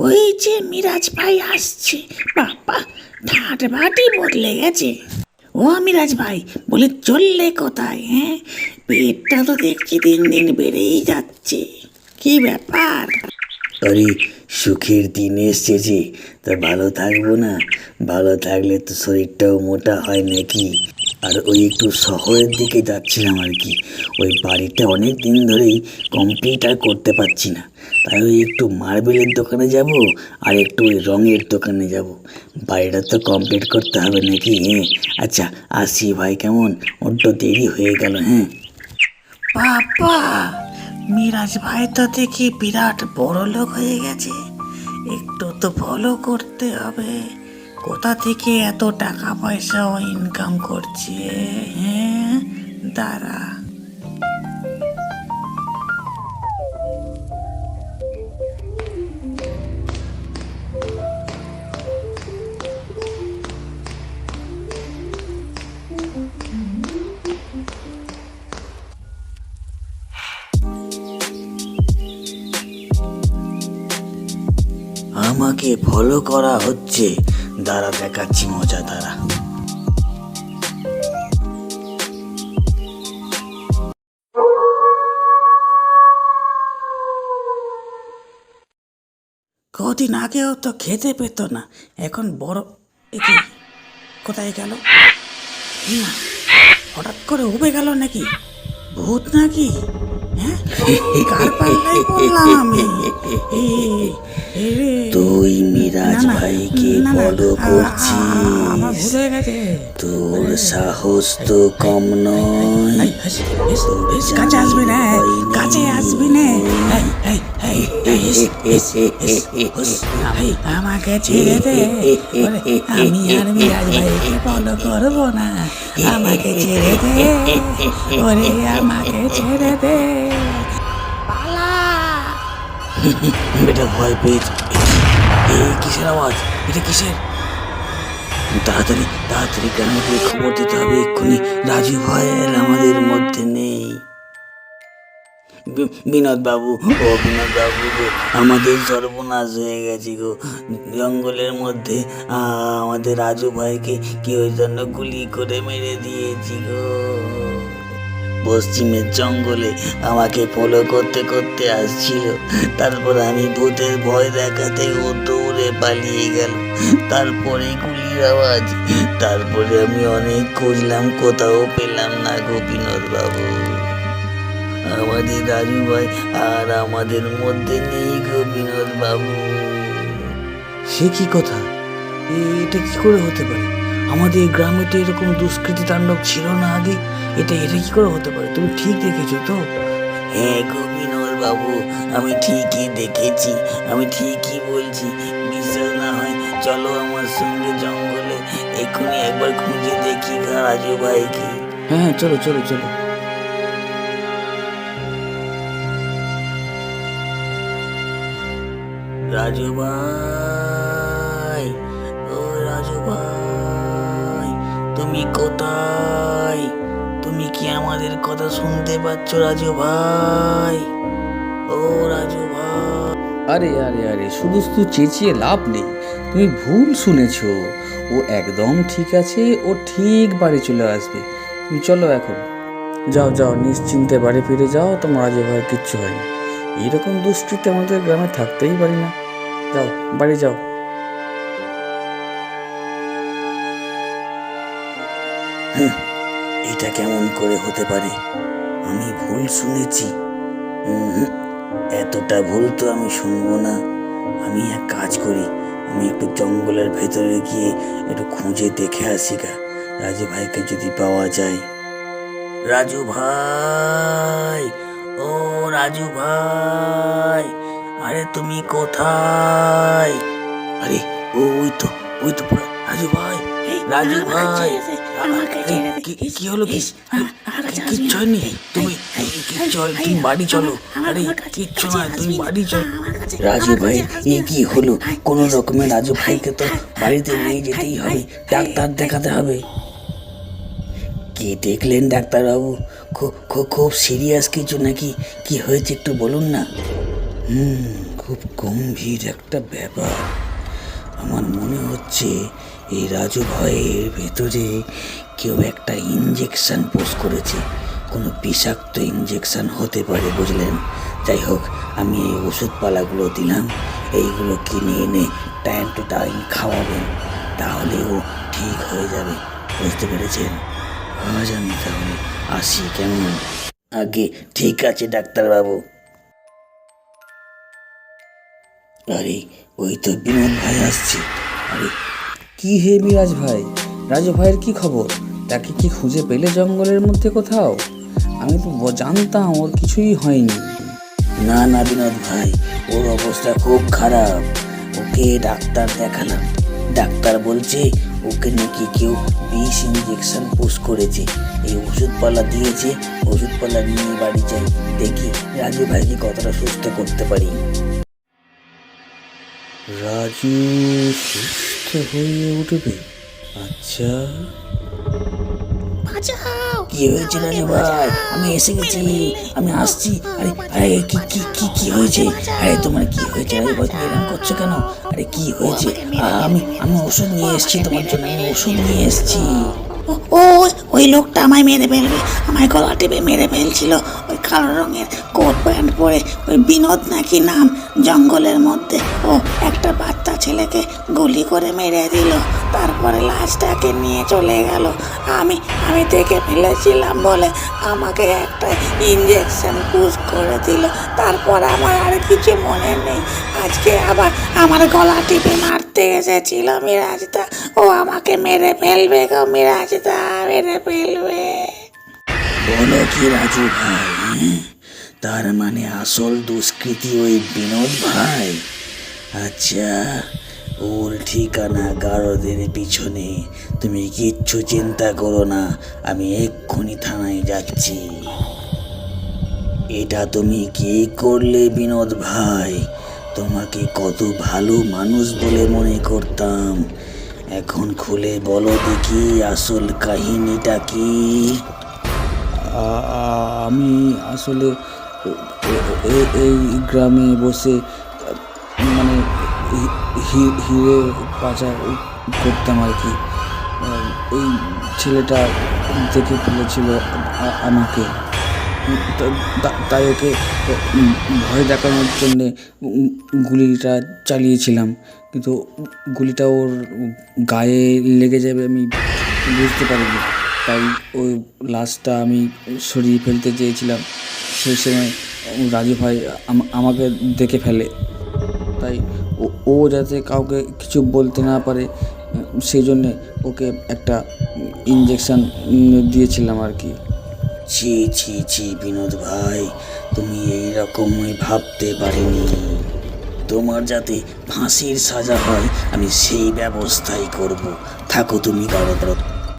ওই যে মিরাজ ভাই আসছে। বাবা, ঠাট বাটি বদলে গেছে। ও মিরাজ ভাই, বলে চললে কোথায়? হ্যাঁ, পেটটা তো দেখছি দিন দিন বেড়েই যাচ্ছে। কি ব্যাপার? আরে, সুখের দিন এসছে যে, তা ভালো থাকবো না? ভালো থাকলে তো শরীরটাও মোটা হয় নাকি। আর ওই একটু শহরের দিকে যাচ্ছিলাম আর কি। ওই বাড়িটা অনেক দিন ধরেই কমপ্লিট আর করতে পারছি না, তাই ওই একটু মার্বেলের দোকানে যাব আর একটু ওই রঙের দোকানে যাব। বাড়িটা তো কমপ্লিট করতে হবে নাকি। হ্যাঁ, আচ্ছা আসি ভাই, কেমন? বড্ড দেরি হয়ে গেল। হ্যাঁ বাবা, মিরাজ ভাই তো দেখি বিরাট বড় লোক হয়ে গেছে। একটু তো ফলো করতে হবে। কোথা থেকে এত টাকা পয়সা ইনকাম করছে? হ্যাঁ, দাঁড়া। আমাকে ফলো করা হচ্ছে, দাঁড়া দেখাচ্ছি মজা, দাঁড়া। কদিন আগেও তো খেতে পেত না, এখন বড়। একে কোথায় গেল? না, হঠাৎ করে উবে গেল নাকি? ভূত নাকি? হ্যাঁ, কার পাল্লাই পড়লাম আমি? এ, এ রে। তুই মিরাজ না, না, ভাইকে না, না, ফলো আমার করছিস? ভুল হয়ে গেছে। তোর সাহস তো কম নয়। এই, হেস, হেস, হেস, কাছে আসবি না, কাছে আসবি না। এই, এই, এই, এই, হেস, হেস, হেস, হুস, এই, আমাকে ছেড়ে দে। ওরে, আমি আর মিরাজ ভাইকে ফলো করবো না। আমাকে ছেড়ে দে। ওরে, আমাকে ছেড়ে দে। পালা। এটা ভয় পেয়েছে। এই কিসের আওয়াজ? এটা কিসের? তাড়াতাড়ি তাড়াতাড়ি গ্রামে গিয়ে খবর দিতে হবে এক্ষুনি। রাজু ভাই আমাদের মধ্যে নেই। বিনোদ বাবু, ও বিনোদ বাবু গো, আমাদের সর্বনাশ হয়ে গেছে গো। জঙ্গলের মধ্যে আমাদের রাজু ভাইকে কি ওই জন্য গুলি করে মেরে দিয়েছি গো। পশ্চিমের জঙ্গলে আমাকে ফলো করতে করতে আসছিল, তারপর আমি ভূতের ভয় দেখাতে ও দৌড়ে পালিয়ে গেল। তারপরে গুলির আওয়াজ। তারপরে আমি অনেক খুঁজলাম, কোথাও পেলাম না গো বিনোদ বাবু। আমাদের রাজু ভাই আর আমাদের মধ্যে নেই গো বিনোদ বাবু। সে কি কথা? এটা কি করে হতে পারে? আমাদের গ্রামে তো এরকম দুষ্কৃতি তাণ্ডব ছিল না আগে। এটা এটা কি করে হতে পারে? তুমি ঠিক দেখেছো তো? হ্যাঁ গো বিনোদ বাবু, আমি ঠিকই দেখেছি, আমি ঠিকই বলছি। বিশ্বাস না হয় চলো আমার সঙ্গে জঙ্গলে, এক্ষুনি একবার খুঁজে দেখি রাজু ভাইকে। হ্যাঁ, চলো চলো চলো। রাজু ভাই, ও রাজু ভাই, তুমি কোথায়? তুমি কি আমাদের কথা শুনতে পাচ্ছ রাজু ভাই? ও রাজু ভাই। আরে আরে আরে, শুধু শুধু চেঁচিয়ে লাভ নেই। তুমি ভুল শুনেছো। ও একদম ঠিক আছে, ও ঠিক বাড়ি চলে আসবে। তুমি চলো এখন, যাও যাও, নিশ্চিন্তে বাড়ি ফিরে যাও। তোমার রাজু ভাইয়ের কিচ্ছু হয়নি। এইরকম দুষ্কৃতি আমাদের গ্রামে থাকতেই পারি না। যাও, বাড়ি যাও। এটা কেমন করে হতে পারে? আমি ভুল শুনেছি? হুম, এতটা ভুল তো আমি শুনবো না। আমি এক কাজ করি, আমি একটু জঙ্গলের ভেতরে গিয়ে একটু খুঁজে দেখে আসি গা, রাজু ভাইকে যদি পাওয়া যায়। রাজু ভাই, ও রাজু ভাই, আরে তুমি কোথায়? আরে ওই তো, ওই তো পুরো রাজু ভাই। রাজু ভাই, কি হলো? কিচ্ছু হয়নি? তুমি তুমি বাড়ি চলো। আরে কিচ্ছু নয়, তুমি বাড়ি চলো। রাজু ভাই, এ কি হলো? কোন রকমের রাজু ভাইকে তো বাড়িতে নিয়ে যেতেই হবে, ডাক্তার দেখাতে হবে। কি দেখলেন ডাক্তারবাবু? খুব খুব খুব সিরিয়াস কিছু নাকি? কি হয়েছে একটু বলুন না। খুব গম্ভীর একটা ব্যাপার। আমার মনে হচ্ছে এই রাজু ভাইয়ের ভেতরে কেউ একটা ইঞ্জেকশন পোষ করেছে, কোনো বিষাক্ত ইঞ্জেকশন হতে পারে, বুঝলেন? যাই হোক, আমি এই ওষুধপালাগুলো দিলাম, এইগুলো কিনে এনে টাইম টু টাইম খাওয়াবেন, তাহলে ও ঠিক হয়ে যাবে, বুঝতে পেরেছেন? আজ আমি তাহলে আসি, কেমন? আগে ঠিক আছে ডাক্তারবাবু। আরে ওই তো বিনোদ ভাই আসছে। আরে কি হে মিরাজ ভাই, রাজু ভাইয়ের কি খবর? তাকে কি খুঁজে পেলে জঙ্গলের মধ্যে কোথাও? আমি তো জানতাম ওর কিছুই হয়নি। না না বিনোদ ভাই, ওর অবস্থা খুব খারাপ। ওকে ডাক্তার দেখালাম, ডাক্তার বলছে ওকে নাকি কেউ বিষ ইঞ্জেকশন পুশ করেছে, এই ওষুধপালা দিয়েছে, ওষুধপালা নিয়ে বাড়ি যাই, দেখি রাজু ভাইকে কতটা সুস্থ করতে পারি। রাজু সুস্থ হয়ে উঠবে? আচ্ছা, কি হয়েছে রাজু ভাই? আমি এসে গেছি, আমি আসছি। আরে আরে কি কি কি কি হয়েছে? আরে তোমার কি হয়েছে রাজু ভাই? তুমি এরকম করছো কেন? আরে কি হয়েছে? আমি আমি ওষুধ নিয়ে এসেছি তোমার জন্য, আমি ওষুধ নিয়ে এসেছি। ওই লোকটা আমায় মেরে ফেলবে, আমায় গলা টিপে মেরে ফেলছিল। ওই কালো রঙের কোট প্যান্ট পরে, ওই বিনোদ নাকি নাম, জঙ্গলের মধ্যে ও একটা বাচ্চা ছেলেকে গুলি করে মেরে দিল, তারপরে লাশটাকে নিয়ে চলে গেল। আমি আমি দেখে ফেলেছিলাম বলে আমাকে একটা ইঞ্জেকশন পুশ করে দিল, তারপর আমার আর কিছু মনে নেই। আজকে আবার আমার গলা টিপে মারতে এসেছিল মিরাজদা, ও আমাকে মেরে ফেলবে গো মিরাজদা, মেরে ফেলবে। বলো কি রাজু ভাই? তার মানে আসল দুষ্কৃতী ওই বিনোদ ভাই? আচ্ছা, ওর ঠিকানা গারদের পিছনে। তুমি কিচ্ছু চিন্তা করো না, আমি এক্ষুনি থানায় যাচ্ছি। এটা তুমি কি করলে বিনোদ ভাই? তোমাকে কত ভালো মানুষ বলে মনে করতাম, এখন খুলে বলো দেখি আসল কাহিনীটা কি? আমি আসলে এই গ্রামে বসে মানে হিরে পাচার করতাম আর কি। এই ছেলেটা দেখে ফেলেছিল আমাকে, তাই ওকে ভয় দেখানোর জন্যে গুলিটা চালিয়েছিলাম, কিন্তু গুলিটা ওর গায়ে লেগে যাবে আমি বুঝতে পারিনি, তাই ওই লাশটা আমি সরিয়ে ফেলতে চেয়েছিলাম। সেই সময় রাজু ভাই আমাকে দেখে ফেলে, তাই ও যাতে কাউকে কিছু বলতে না পারে সেই জন্যে ওকে একটা ইঞ্জেকশন দিয়েছিলাম আর কি। ছি ছি ছি বিনোদ ভাই, তুমি এইরকমই ভাবতে পারিনি। তোমার যাতে ফাঁসির সাজা হয় আমি সেই ব্যবস্থাই করব। থাকো তুমি গারদ।